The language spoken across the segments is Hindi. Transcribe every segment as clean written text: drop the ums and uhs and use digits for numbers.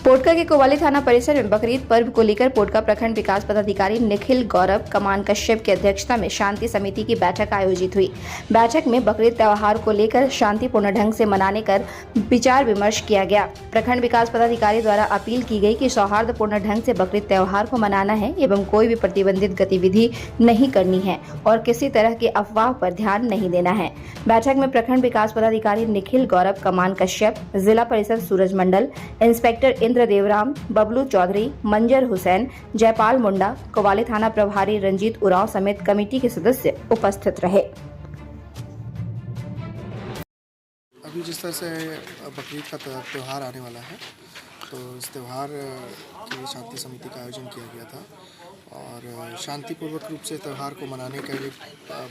पोटका के कोवाली थाना परिसर में बकरीद पर्व को लेकर पोटका प्रखंड विकास पदाधिकारी निखिल गौरव कमान कश्यप की अध्यक्षता में शांति समिति की बैठक आयोजित हुई। बैठक में बकरीद त्यौहार को लेकर शांतिपूर्ण ढंग से मनाने कर विचार विमर्श किया गया। प्रखंड विकास पदाधिकारी द्वारा अपील की गई कि सौहार्दपूर्ण ढंग से बकरीद त्यौहार को मनाना है एवं कोई भी प्रतिबंधित गतिविधि नहीं करनी है और किसी तरह की अफवाह पर ध्यान नहीं देना है। बैठक में प्रखंड विकास पदाधिकारी निखिल गौरव कमान कश्यप, जिला परिषद सूरज मंडल, इंस्पेक्टर इंद्र देवराम, बबलू चौधरी, मंजर हुसैन, जयपाल मुंडा, कोवाली थाना प्रभारी रंजीत उरांव समेत कमेटी के सदस्य उपस्थित रहे। अभी जिस तरह से बकरीद का त्यौहार आने वाला है, तो इस त्यौहार की शांति समिति का आयोजन किया गया था और शांतिपूर्वक रूप से त्यौहार को मनाने के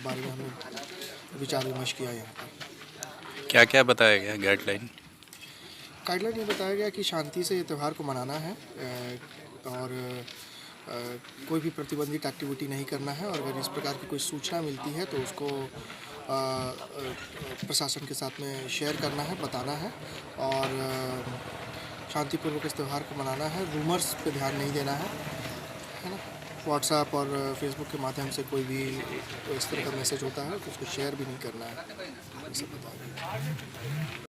बारे में हमने विचार विमर्श किया। यहाँ पर क्या क्या बताया गया? गाइडलाइन ये बताया गया कि शांति से ये त्यौहार को मनाना है और कोई भी प्रतिबंधित एक्टिविटी नहीं करना है और अगर इस प्रकार की कोई सूचना मिलती है तो उसको प्रशासन के साथ में शेयर करना है, बताना है और शांतिपूर्वक इस त्यौहार को मनाना है। रूमर्स पे ध्यान नहीं देना है ना। व्हाट्सएप और फेसबुक के माध्यम से कोई भी इस तरह का मैसेज होता है तो उसको शेयर भी नहीं करना है, ये सब बताया।